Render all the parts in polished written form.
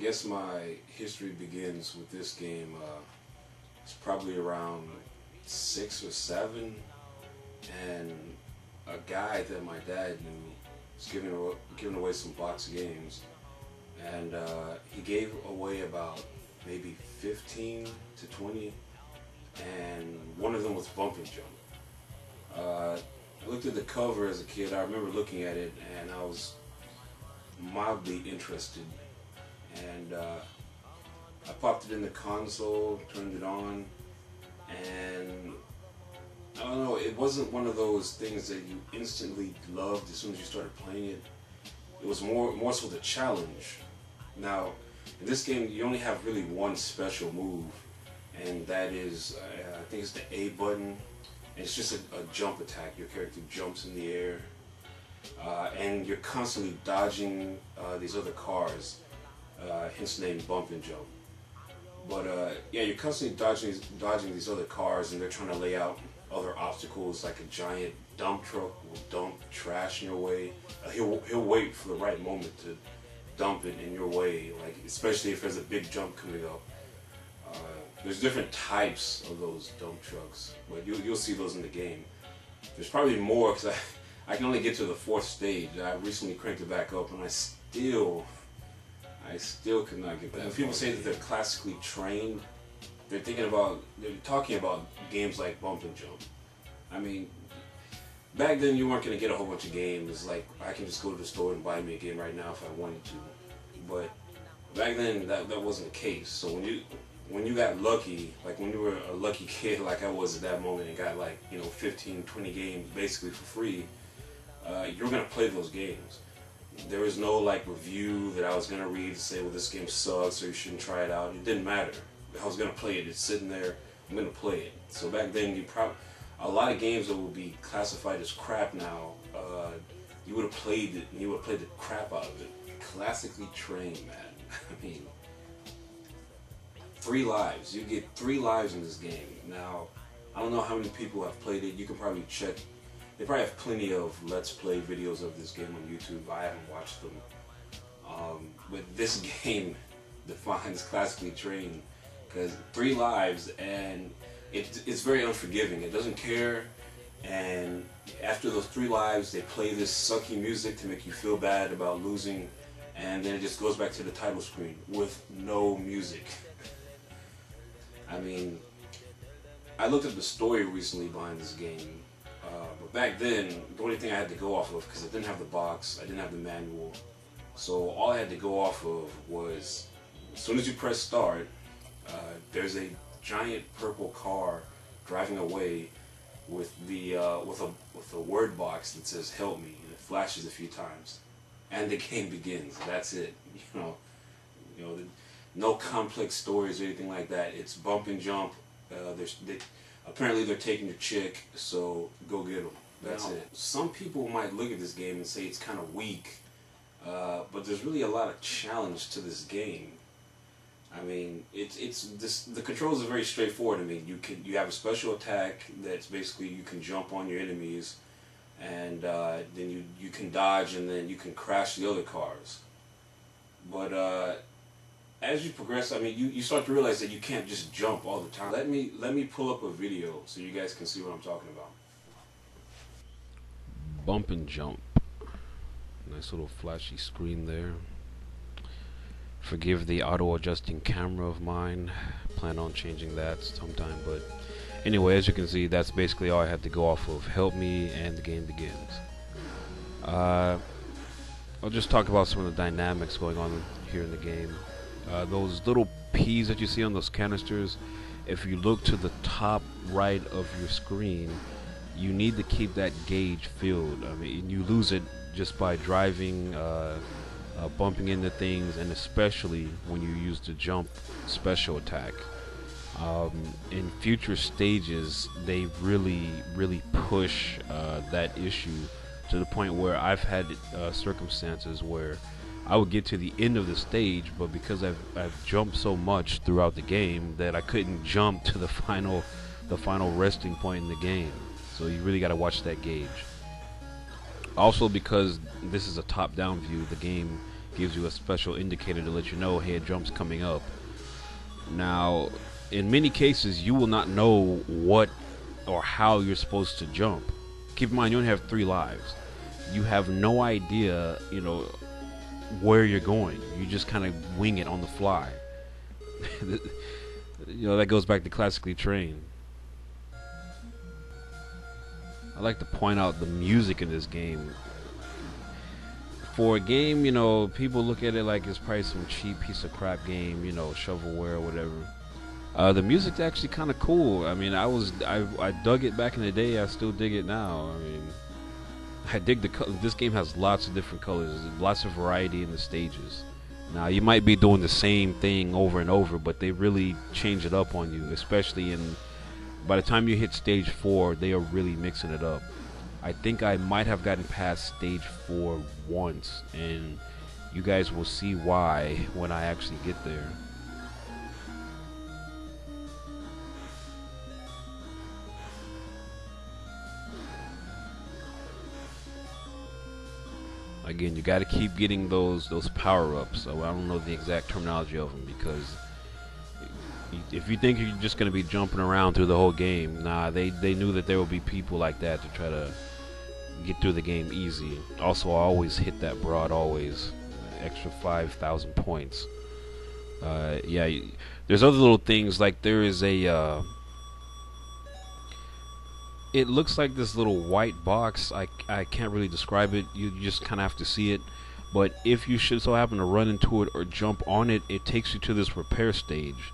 guess my history begins with this game. It's probably around 6 or 7, and a guy that my dad knew was giving away some box games, and he gave away about maybe 15 to 20, and one of them was Bump and Jump. I looked at the cover as a kid. I remember looking at it, and I was mildly interested, and I popped it in the console, turned it on, and I don't know, it wasn't one of those things that you instantly loved as soon as you started playing it. It was more so the challenge. Now, in this game, you only have really one special move, and that is, I think it's the A button. And it's just a jump attack. Your character jumps in the air, and you're constantly dodging these other cars, hence the name Bump and Jump. But yeah, you're constantly dodging these other cars, and they're trying to lay out other obstacles, like a giant dump truck will dump trash in your way. He'll wait for the right moment to dump it in your way, like especially if there's a big jump coming up. There's different types of those dump trucks, but you'll see those in the game. There's probably more, because I can only get to the 4th stage. I recently cranked it back up, and I still could not get that. When people say that they're classically trained, they're talking about games like Bump and Jump. I mean, back then you weren't going to get a whole bunch of games. Like, I can just go to the store and buy me a game right now if I wanted to. But back then that wasn't the case. So when you got lucky, like when you were a lucky kid like I was at that moment and got, like, 15, 20 games basically for free, you're going to play those games. There was no, like, review that I was going to read to say, well, this game sucks or you shouldn't try it out. It didn't matter. I was going to play it. It's sitting there. I'm going to play it. So back then, a lot of games that would be classified as crap now, you would have played it and you would have played the crap out of it. Classically trained, man. I mean, 3 lives. You get 3 lives in this game. Now, I don't know how many people have played it. You can probably check. They probably have plenty of Let's Play videos of this game on YouTube. I haven't watched them. But this game defines classically trained, because 3 lives, and it's very unforgiving. It doesn't care, and after those 3 lives, they play this sucky music to make you feel bad about losing, and then it just goes back to the title screen with no music. I mean, I looked at the story recently behind this game, but back then, the only thing I had to go off of, because I didn't have the box, I didn't have the manual, so all I had to go off of was, as soon as you press start, there's a giant purple car driving away with a word box that says "Help me," and it flashes a few times, and the game begins. That's it. No complex stories or anything like that. It's bump and jump. Apparently they're taking your chick, so go get them. That's it. Some people might look at this game and say it's kind of weak, but there's really a lot of challenge to this game. I mean, the controls are very straightforward. I mean, you have a special attack that's basically you can jump on your enemies, and then you can dodge, and then you can crash the other cars. But as you progress, I mean, you start to realize that you can't just jump all the time. Let me pull up a video so you guys can see what I'm talking about. Bump and Jump. Nice little flashy screen there. Forgive the auto-adjusting camera of mine. Plan on changing that sometime, but anyway, as you can see, that's basically all I had to go off of. Help me, and the game begins. I'll just talk about some of the dynamics going on here in the game. Those little P's that you see on those canisters, if you look to the top right of your screen, you need to keep that gauge filled. I mean, you lose it just by driving, bumping into things, and especially when you use the jump special attack. In future stages, they really push that issue to the point where I've had circumstances where I would get to the end of the stage, but because I've jumped so much throughout the game that I couldn't jump to the final resting point in the game. So you really got to watch that gauge. Also, because this is a top-down view, the game gives you a special indicator to let you know, hey, a jump's coming up. Now, in many cases, you will not know what or how you're supposed to jump. Keep in mind, you only have 3 lives. You have no idea, where you're going. You just kind of wing it on the fly. That goes back to classically trained. I like to point out the music in this game. For a game, people look at it like it's probably some cheap piece of crap game, shovelware or whatever. The music's actually kind of cool. I mean, I dug it back in the day. I still dig it now. I mean, I dig this game has lots of different colors, lots of variety in the stages. Now, you might be doing the same thing over and over, but they really change it up on you, especially by the time you hit stage 4, they are really mixing it up. I think I might have gotten past stage 4 once, and you guys will see why when I actually get there. Again, you got to keep getting those power-ups. So I don't know the exact terminology of them, because if you think you're just going to be jumping around through the whole game, nah, they knew that there would be people like that to try to get through the game easy. Also, I always hit that broad, always. Extra 5,000 points. Yeah, there's other little things, like there is a... it looks like this little white box. I can't really describe it. You just kind of have to see it. But if you should so happen to run into it or jump on it, it takes you to this repair stage.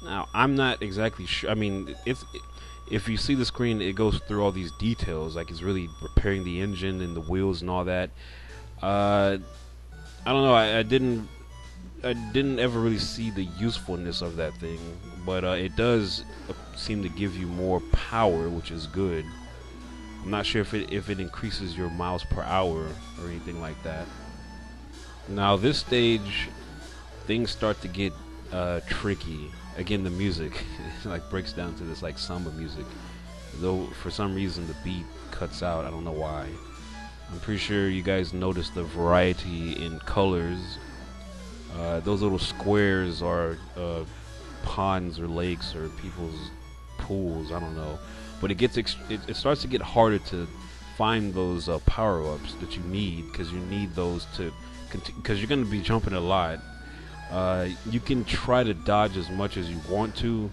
Now, I'm not exactly sure. I mean, if you see the screen, it goes through all these details. Like, it's really repairing the engine and the wheels and all that. I don't know. I didn't ever really see the usefulness of that thing, but it does seem to give you more power, which is good. I'm not sure if it increases your miles per hour or anything like that. Now, this stage, things start to get tricky. Again, the music like breaks down to this like samba music, though for some reason the beat cuts out. I don't know why. I'm pretty sure you guys noticed the variety in colors. Those little squares are ponds or lakes or people's pools. I don't know, but it starts to get harder to find those power-ups that you need, because you need those because you're going to be jumping a lot. You can try to dodge as much as you want to,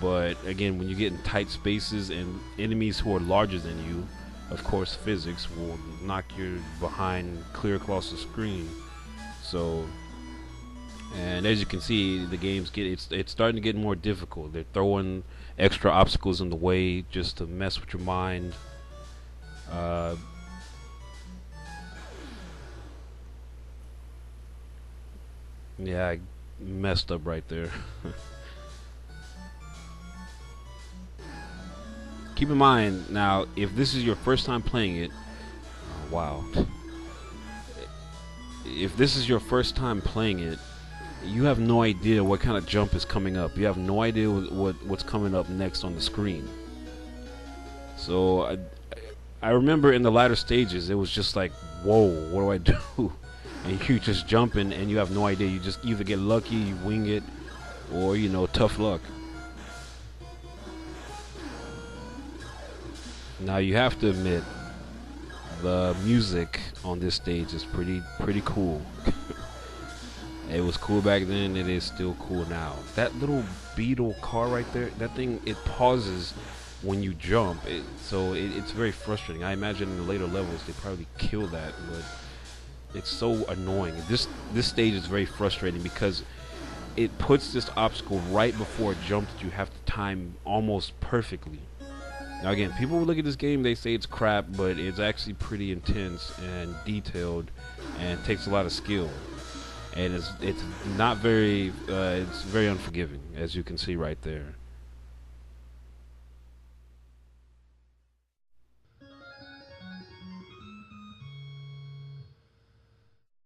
but again, when you get in tight spaces and enemies who are larger than you, of course, physics will knock your behind clear across the screen. So, and as you can see, the game's it's starting to get more difficult. They're throwing extra obstacles in the way just to mess with your mind. Yeah, I messed up right there. Keep in mind, now, if this is your first time playing it, wow. If this is your first time playing it, you have no idea what kind of jump is coming up. You have no idea what's coming up next on the screen. So I remember in the latter stages, it was just like, whoa, what do I do? And you just jumping and you have no idea. You just either get lucky, you wing it, or tough luck. Now, you have to admit, the music on this stage is pretty cool. It was cool back then, it is still cool now. That little beetle car right there, that thing, it pauses when you jump. It's very frustrating. I imagine in the later levels they probably kill that, but it's so annoying. This stage is very frustrating because it puts this obstacle right before a jump that you have to time almost perfectly. Now again, people who look at this game, they say it's crap, but it's actually pretty intense and detailed and takes a lot of skill. And it's not very it's very unforgiving, as you can see right there.